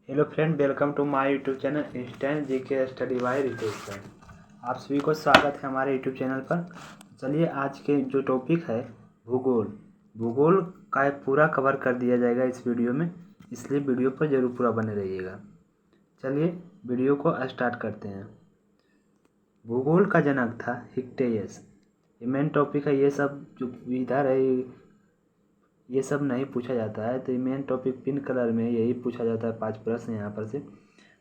Hello friend, welcome to my YouTube channel instant GK study by Ritesh sir. आप सभी को स्वागत है हमारे यूट्यूब चैनल पर। चलिए, आज के जो टॉपिक है भूगोल का एक पूरा कवर कर दिया जाएगा इस वीडियो में, इसलिए वीडियो पर ज़रूर पूरा बने रहिएगा। चलिए वीडियो को स्टार्ट करते हैं। भूगोल का जनक था हिक्टेयस। ये मेन टॉपिक है। ये सब जो इधर है ये सब नहीं पूछा जाता है, तो ये मेन टॉपिक पिंक कलर में यही पूछा जाता है। 5 प्रश्न यहाँ पर से।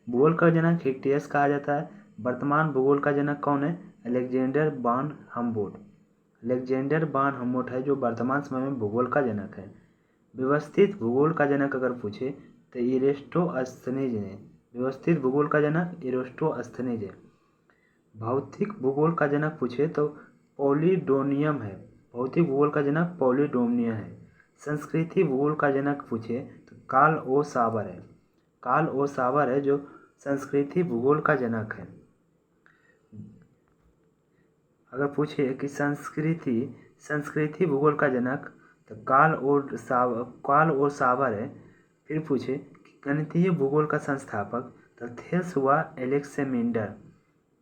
भूगोल का जनक हिक्टेयस कहा जाता है। वर्तमान भूगोल का जनक कौन है? अलेक्जेंडर वान हम्बोल्ट। अलेक्जेंडर वान हम्बोल्ट है जो वर्तमान समय में भूगोल का जनक है। व्यवस्थित भूगोल का जनक अगर पूछे तो इरेस्टोस्थनीज ने। व्यवस्थित भूगोल का जनक इरेस्टोस्थनीज है। भौतिक भूगोल का जनक पूछे तो पॉलीडोनियम है। भौतिक भूगोल का जनक पॉलीडोनियम है। संस्कृति भूगोल का जनक पूछे तो कार्ल ओ सावर है। कार्ल ओ सावर है जो संस्कृति भूगोल का जनक है। अगर पूछे कि संस्कृति भूगोल का जनक तो कार्ल ओ सावर है। फिर पूछे कि गणितीय भूगोल का संस्थापक तो थेल्स हुआ एलेक्सेमिंडर।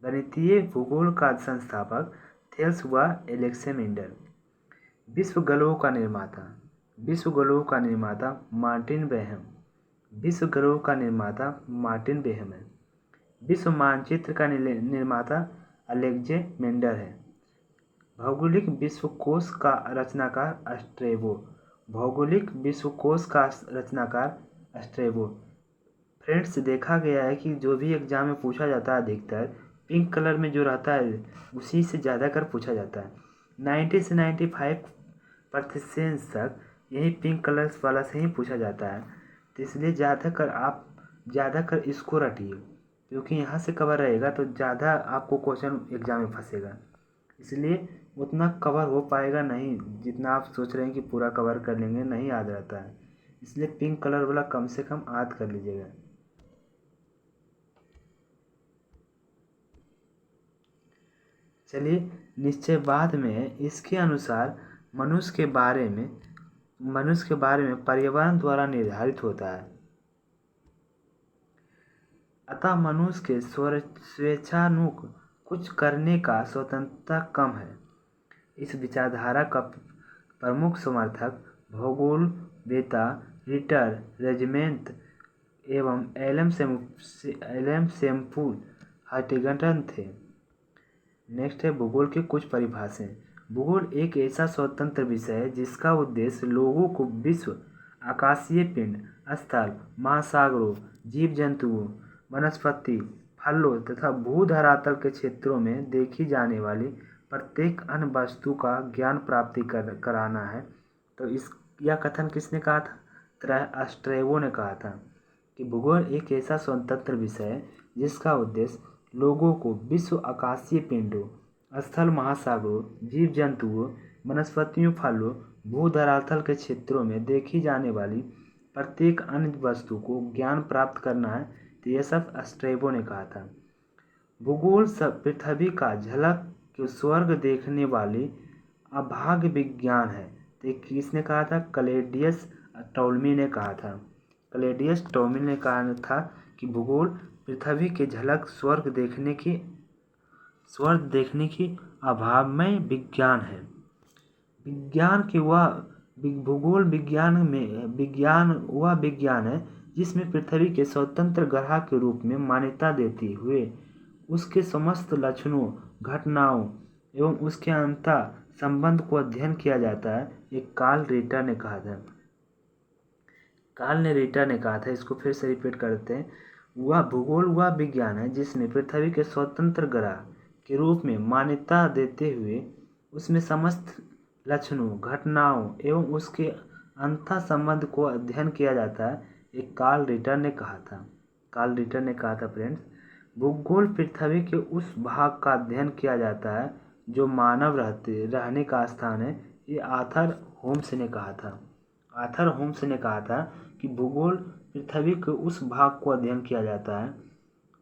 गणितीय भूगोल का संस्थापक थेल्स हुआ एलेक्सेमिंडर। विश्व ग्लोब का निर्माता मार्टिन बेहम। विश्व ग्लोब का निर्माता मार्टिन बेहम है। विश्व मानचित्र का निर्माता अलेक्जेंडर है। भौगोलिक विश्वकोश का रचनाकार स्ट्रैबो। भौगोलिक विश्वकोश का रचनाकार स्ट्रैबो। फ्रेंड्स, देखा गया है कि जो भी एग्जाम में पूछा जाता है अधिकतर पिंक कलर में जो रहता है उसी से ज़्यादा कर पूछा जाता है। 90 से 95% तक यही पिंक कलर वाला से ही पूछा जाता है। तो इसलिए ज़्यादातर इसको रटिए, क्योंकि यहाँ से कवर रहेगा तो ज़्यादा आपको क्वेश्चन एग्जाम में फंसेगा। इसलिए उतना कवर हो पाएगा नहीं जितना आप सोच रहे हैं कि पूरा कवर कर लेंगे, नहीं याद रहता है। इसलिए पिंक कलर वाला कम से कम याद कर लीजिएगा। चलिए, निश्चयवाद में इसके अनुसार मनुष्य के बारे में पर्यावरण द्वारा निर्धारित होता है। अतः मनुष्य के स्वेच्छानुक कुछ करने का स्वतंत्रता कम है। इस विचारधारा का प्रमुख समर्थक भूगोलवेत्ता रिटर रेजिमेंट एवं एलम सेम्पुल हर्टिगटन थे। नेक्स्ट है भूगोल की कुछ परिभाषाएं। भूगोल एक ऐसा स्वतंत्र विषय है जिसका उद्देश्य लोगों को विश्व, आकाशीय पिंड, स्थल, महासागरों, जीव जंतुओं, वनस्पति, फलों तथा भूधरातल के क्षेत्रों में देखी जाने वाली प्रत्येक अन्य वस्तु का ज्ञान प्राप्ति कराना है। तो यह कथन किसने कहा था? स्ट्रैबो ने कहा था कि भूगोल एक ऐसा स्वतंत्र विषय है जिसका उद्देश्य लोगों को विश्व, आकाशीय पिंडों, स्थल, महासागरों, जीव जंतुओं, वनस्पतियों, फलों, भूधरातल के क्षेत्रों में देखी जाने वाली प्रत्येक अन्य वस्तु को ज्ञान प्राप्त करना है। तो यह सब स्ट्रैबो ने कहा था। भूगोल सब पृथ्वी का झलक के स्वर्ग देखने वाली अभाग्य विज्ञान है। तो किसने कहा था? क्लॉडियस टॉलमी ने कहा था। क्लॉडियस टॉलमी ने कहा था कि भूगोल पृथ्वी के झलक स्वर्ग देखने की अभावमय विज्ञान है। भूगोल विज्ञान वह विज्ञान है जिसमें पृथ्वी के स्वतंत्र ग्रह के रूप में मान्यता देते हुए उसके समस्त लक्षणों, घटनाओं एवं उसके अंतर संबंध को अध्ययन किया जाता है। ये कार्ल रिटर ने कहा था। इसको फिर से रिपीट करते हैं। भूगोल वह विज्ञान है जिसमें पृथ्वी के स्वतंत्र ग्रह के रूप में मान्यता देते हुए उसमें समस्त लक्षणों, घटनाओं एवं उसके अंतर संबंध को अध्ययन किया जाता है। एक कार्ल रिटर ने कहा था फ्रेंड्स। भूगोल पृथ्वी के उस भाग का अध्ययन किया जाता है जो मानव रहने का स्थान है। ये आर्थर होम्स ने कहा था कि भूगोल पृथ्वी के उस भाग को अध्ययन किया जाता है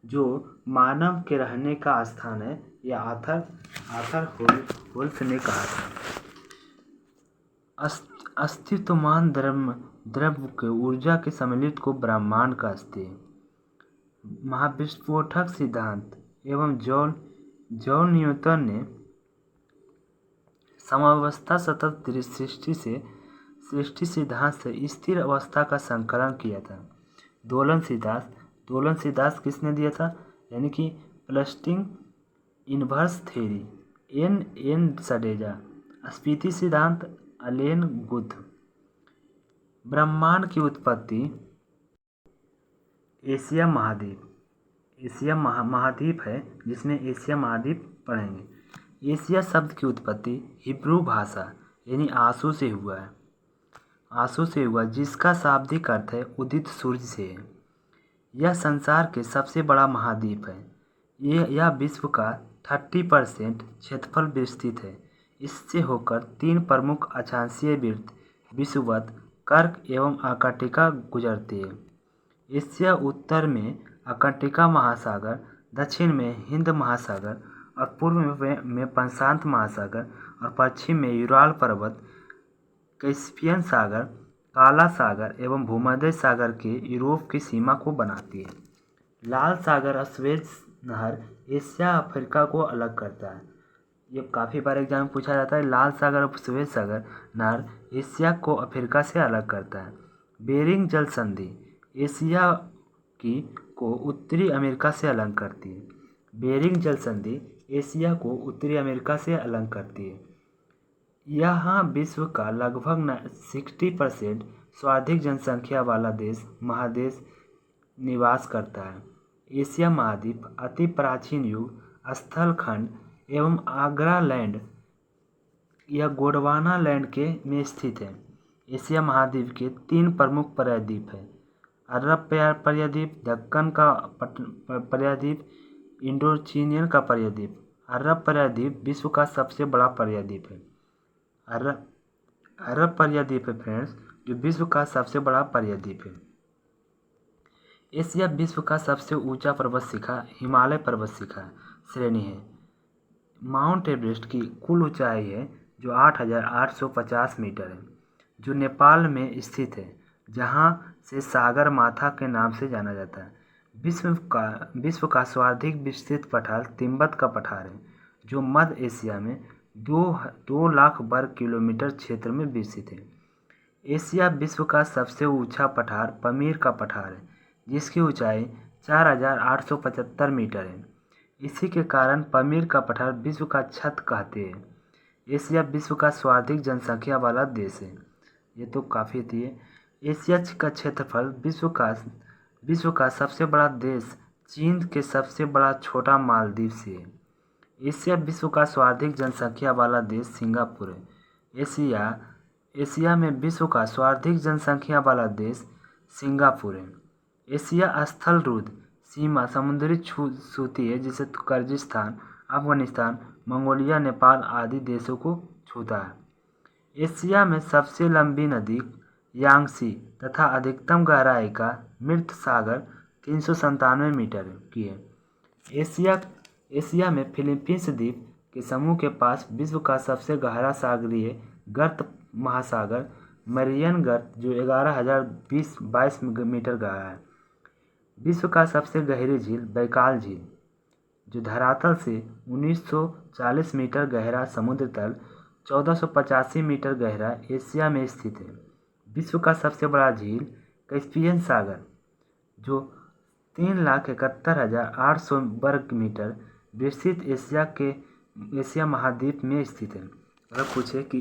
जो मानव के रहने का स्थान है। यह आर्थर होम्स ने कहा था। अस्तित्वमान द्रव्य के ऊर्जा के सम्मिलित को ब्रह्मांड कहते हैं। महाविस्फोटक सिद्धांत एवं जॉन न्यूटन ने समावस्था सतत सृष्टि सिद्धांत से स्थिर अवस्था का संकलन किया था। दोलन सिद्धांत किसने दिया था? यानी कि प्लस्टिंग इनवर्स थ्योरी, एन सडेजा। स्पीति सिद्धांत, अलेन गुथ। ब्रह्मांड की उत्पत्ति, एशिया महाद्वीप है जिसमें एशिया महाद्वीप पढ़ेंगे। एशिया शब्द की उत्पत्ति हिब्रू भाषा यानी आंसू से हुआ, जिसका शाब्दिक अर्थ है उदित सूर्य से है। यह संसार के सबसे बड़ा महाद्वीप है। यह विश्व का 30% क्षेत्रफल विस्तृत है। इससे होकर 3 प्रमुख अक्षांशीय वृत्त विषुवत, कर्क एवं अंटार्कटिका गुजरती है। एशिया उत्तर में अंटार्कटिका महासागर, दक्षिण में हिंद महासागर और पूर्व में प्रशांत महासागर और पश्चिम में यूराल पर्वत, कैस्पियन सागर, काला सागर एवं भूमध्य सागर के यूरोप की सीमा को बनाती है। लाल सागर और सुएज नहर एशिया अफ्रीका को अलग करता है। ये काफ़ी बार एग्जाम में पूछा जाता है। लाल सागर और सुएज सागर नहर एशिया को अफ्रीका से अलग करता है। बेरिंग जल संधि एशिया को उत्तरी अमेरिका से अलग करती है। बेरिंग जल संधि एशिया को उत्तरी अमेरिका से अलग करती है। यहाँ विश्व का लगभग 60% सर्वाधिक जनसंख्या वाला महादेश निवास करता है। एशिया महाद्वीप अति प्राचीन युग, स्थल खंड एवं आगरा लैंड या गोंडवाना लैंड में स्थित है। एशिया महाद्वीप के 3 प्रमुख प्रायद्वीप हैं: अरब प्रायद्वीप, दक्कन का प्रायद्वीप, इंडोचीनियन का प्रायद्वीप। अरब प्रायद्वीप विश्व का सबसे बड़ा प्रायद्वीप है। अरब प्रायद्वीप है फ्रेंड्स, जो विश्व का सबसे बड़ा प्रायद्वीप है। एशिया विश्व का सबसे ऊंचा पर्वत शिखा हिमालय पर्वत शिखा श्रेणी है। माउंट एवरेस्ट की कुल ऊंचाई है जो 8,850 मीटर है, जो नेपाल में स्थित है, जहां से सागर माथा के नाम से जाना जाता है। विश्व का सर्वाधिक विस्तृत पठार तिब्बत का पठार है, जो मध्य एशिया में 2 लाख वर्ग किलोमीटर क्षेत्र में विस्तृत है। एशिया विश्व का सबसे ऊंचा पठार पमीर का पठार है, जिसकी ऊंचाई 4,875 मीटर है। इसी के कारण पमीर का पठार विश्व का छत कहते हैं। एशिया विश्व का सर्वाधिक जनसंख्या वाला देश है। ये तो काफ़ी थी। एशिया का क्षेत्रफल विश्व का सबसे बड़ा देश चीन के सबसे बड़ा छोटा मालदीव से है। एशिया विश्व का सर्वाधिक जनसंख्या वाला देश सिंगापुर है। एशिया में विश्व का सर्वाधिक जनसंख्या वाला देश सिंगापुर है। एशिया स्थल रुद्र सीमा समुद्री छूती है, जिसे किर्गिस्तान, अफगानिस्तान, मंगोलिया, नेपाल आदि देशों को छूता है। एशिया में सबसे लंबी नदी यांगसी तथा अधिकतम गहराई का मृत सागर 397 मीटर की है। एशिया में फिलीपींस द्वीप के समूह के पास विश्व का सबसे गहरा सागरीय गर्त महासागर मैरियन गर्त, जो 11,022 मीटर गहरा है। विश्व का सबसे गहरी झील बैकाल झील, जो धरातल से 1940 मीटर गहरा, समुद्र तल 1485 मीटर गहरा एशिया में स्थित है। विश्व का सबसे बड़ा झील कैस्पियन सागर, जो 3,71,800 वर्ग मीटर विस्तृत एशिया महाद्वीप में स्थित है। अगर पूछे कि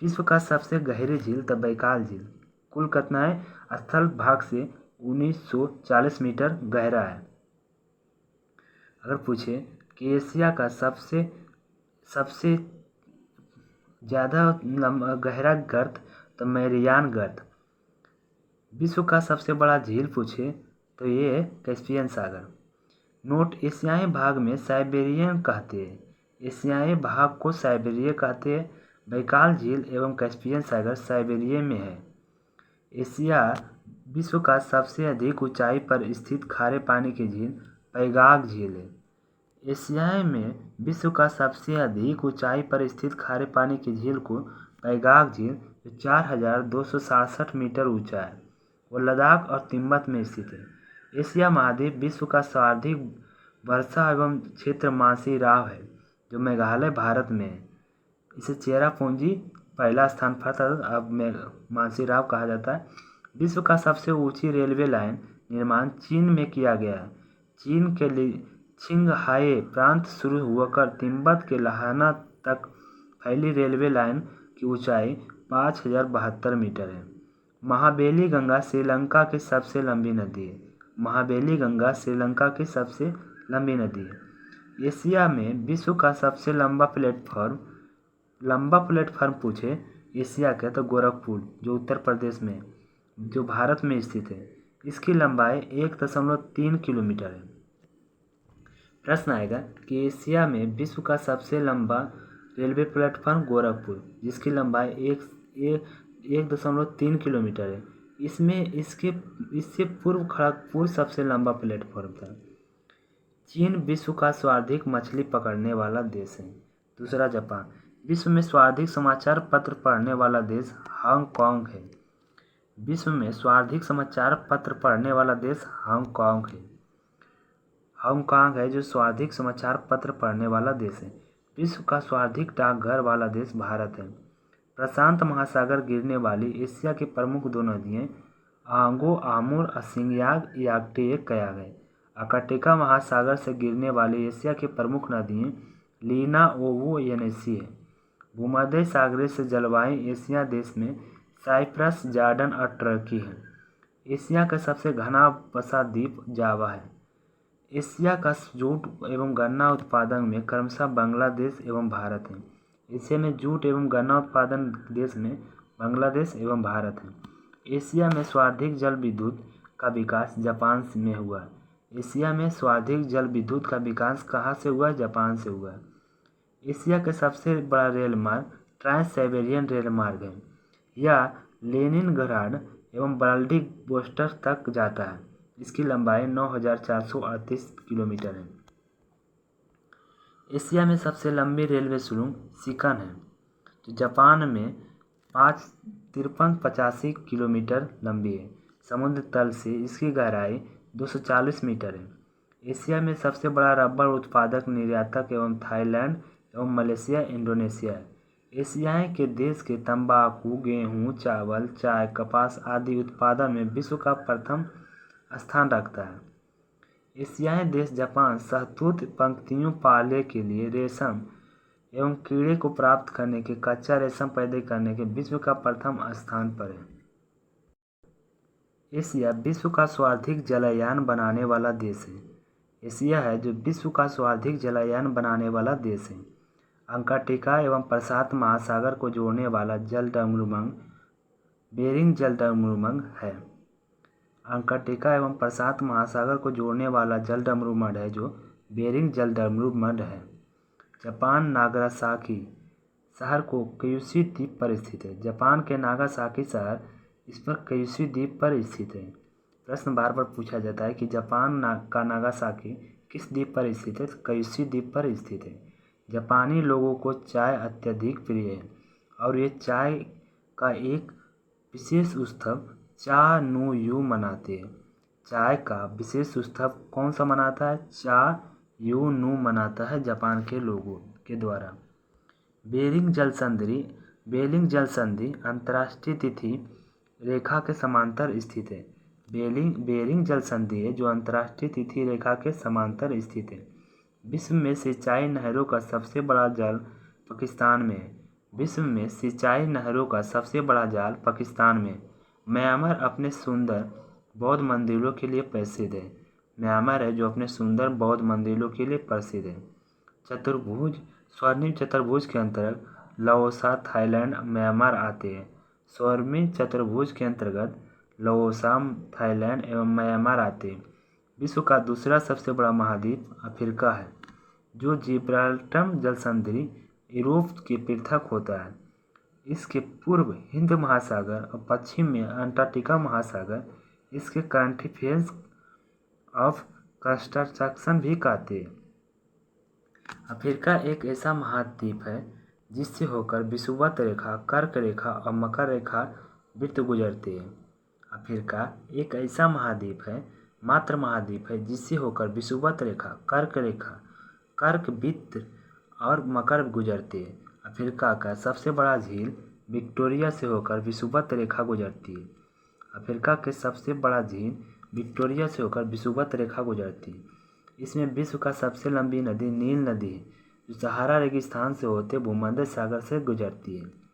विश्व का सबसे गहरी झील तो बैकाल झील कुल कितना है? स्थल भाग से 1940 मीटर गहरा है। अगर पूछे कि एशिया का सबसे ज़्यादा गहरा गर्त तो मैरियान गर्त। विश्व का सबसे बड़ा झील पूछे तो ये है कैस्पियन सागर। नोट: एशियाई भाग में साइबेरियन कहते हैं। एशियाई भाग को साइबेरिया कहते हैं। बैकाल झील एवं कैस्पियन सागर साइबेरिया में है। एशिया विश्व का सबसे अधिक ऊंचाई पर स्थित खारे पानी की झील पैगाग झील है। एशिया में विश्व का सबसे अधिक ऊंचाई पर स्थित खारे पानी की झील को पैगाग झील, जो 4,267 मीटर ऊंचा है, वो लद्दाख और तिब्बत में स्थित है। एशिया महाद्वीप विश्व का सर्वाधिक वर्षा एवं क्षेत्र मानसीराव है, जो मेघालय भारत में है। इसे चेरापूंजी पहला स्थान पर था, अब मानसीराव कहा जाता है। विश्व का सबसे ऊंची रेलवे लाइन निर्माण चीन में किया गया है। चीन के लिए छिंगहाई प्रांत शुरू होकर तिब्बत के लाहना तक फैली रेलवे लाइन की ऊंचाई 5072 मीटर है। महाबेली गंगा श्रीलंका की सबसे लंबी नदी है। महाबेली गंगा श्रीलंका की सबसे लंबी नदी है। एशिया में विश्व का सबसे लंबा प्लेटफॉर्म पूछे एशिया के तो गोरखपुर, जो उत्तर प्रदेश में, जो भारत में स्थित है। इसकी लंबाई 1.3 किलोमीटर है। प्रश्न आएगा कि एशिया में विश्व का सबसे लंबा रेलवे प्लेटफॉर्म गोरखपुर, जिसकी लंबाई 1.3 किलोमीटर है। इससे पूर्व खड़गपुर सबसे लंबा प्लेटफॉर्म था। चीन विश्व का सर्वाधिक मछली पकड़ने वाला देश है। दूसरा, जापान विश्व में सर्वाधिक समाचार पत्र पढ़ने वाला देश हांगकांग है। विश्व में सर्वाधिक समाचार पत्र पढ़ने वाला देश हांगकांग है। हांगकांग है जो सर्वाधिक समाचार पत्र पढ़ने वाला देश है। विश्व का सर्वाधिक डाकघर वाला देश भारत है। प्रशांत महासागर गिरने वाली एशिया की प्रमुख दो नदियाँ आंगो आमुर सिंगयाग याकटे कयाग है। अंटार्कटिका महासागर से गिरने वाली एशिया की प्रमुख नदियाँ लीना ओवो येनेसी है। भूमध्य सागरीय से जलवायु एशिया देश में साइप्रस, जॉर्डन और टर्की है। एशिया का सबसे घना बसा द्वीप जावा है। एशिया का जूट एवं गन्ना उत्पादन में क्रमशः बांग्लादेश एवं भारत है। एशिया में जूट एवं गन्ना उत्पादन देश में बांग्लादेश एवं भारत है। एशिया में सर्वाधिक जल विद्युत का विकास जापान में हुआ है। एशिया में सर्वाधिक जल विद्युत का विकास कहाँ से हुआ? जापान से हुआ है। एशिया का सबसे बड़ा रेल मार्ग ट्रांस साइबेरियन रेल मार्ग है। यह लेनिनग्राड एवं व्लादिवोस्टोक तक जाता है। इसकी लंबाई 9438 किलोमीटर है। एशिया में सबसे लंबी रेलवे सुरंग शिकन है, जो जापान में 5385 किलोमीटर लंबी है। समुद्र तल से इसकी गहराई 240 मीटर है। एशिया में सबसे बड़ा रबर उत्पादक निर्यातक एवं थाईलैंड एवं मलेशिया, इंडोनेशिया है। एशियाई के देश के तंबाकू, गेहूं, चावल, चाय, कपास आदि उत्पादन में विश्व का प्रथम स्थान रखता है। एशियाई देश जापान शहतूत पंक्तियों पाले के लिए रेशम एवं कीड़े को प्राप्त करने के कच्चा रेशम पैदा करने के विश्व का प्रथम स्थान पर है। एशिया विश्व का सर्वाधिक जलयान बनाने वाला देश है। एशिया है जो विश्व का सर्वाधिक जलयान बनाने वाला देश है। अंटार्कटिका एवं प्रशांत महासागर को जोड़ने वाला जलडमरूमंड बेरिंग जलडमरूमंड है। अंटार्कटिका एवं प्रशांत महासागर को जोड़ने वाला जलडमरूमंड है जो बेरिंग जलडमरूमंड है। जापान नागासाकी शहर को क्यूशू द्वीप पर स्थित है। जापान के नागासाकी शहर इस पर क्यूशू द्वीप पर स्थित है। प्रश्न बार बार पूछा जाता है कि जापान का नागासाकी किस द्वीप पर स्थित है? क्यूशू द्वीप पर स्थित है। जापानी लोगों को चाय अत्यधिक प्रिय है और ये चाय का एक विशेष उत्सव चा नु यू मनाते हैं। चाय का विशेष उत्सव कौन सा मनाता है? चा यू नु मनाता है जापान के लोगों के द्वारा। बेरिंग जल संधि अंतर्राष्ट्रीय तिथि रेखा के समांतर स्थित है। बेरिंग जल संधि है जो अंतर्राष्ट्रीय तिथि रेखा के समांतर स्थित है। विश्व में सिंचाई नहरों का सबसे बड़ा जाल पाकिस्तान में है। विश्व में सिंचाई नहरों का सबसे बड़ा जाल पाकिस्तान में। म्यांमार अपने सुंदर बौद्ध मंदिरों के लिए प्रसिद्ध है। म्यांमार है जो अपने सुंदर बौद्ध मंदिरों के लिए प्रसिद्ध है। स्वर्णिम चतुर्भुज के अंतर्गत लाओसा, थाईलैंड, म्यांमार आते हैं। स्वर्णिम चतुर्भुज के अंतर्गत लाओसा, थाईलैंड एवं म्यांमार आते हैं। विश्व का दूसरा सबसे बड़ा महाद्वीप अफ्रीका है, जो जिब्राल्टर जलसंधि यूरोप के पृथक होता है। इसके पूर्व हिंद महासागर और पश्चिम में अंटार्कटिका महासागर इसके कॉन्फिडेंस ऑफ कंस्ट्रक्शन भी कहते हैं। अफ्रीका एक ऐसा महाद्वीप है जिससे होकर विषुवत रेखा, कर्क रेखा और मकर रेखा वृत्त गुजरते हैं। अफ्रीका एक ऐसा महाद्वीप है मात्र महाद्वीप है जिससे होकर विषुवत रेखा, कर्क रेखा, कर्क वृत्त और मकर गुजरती है। अफ्रीका का सबसे बड़ा झील विक्टोरिया से होकर विषुवत रेखा गुजरती है। अफ्रीका के सबसे बड़ा झील विक्टोरिया से होकर विषुवत रेखा गुजरती है। इसमें विश्व का सबसे लंबी नदी नील नदी है जो सहारा रेगिस्तान से होते भूमध्य सागर से गुजरती है।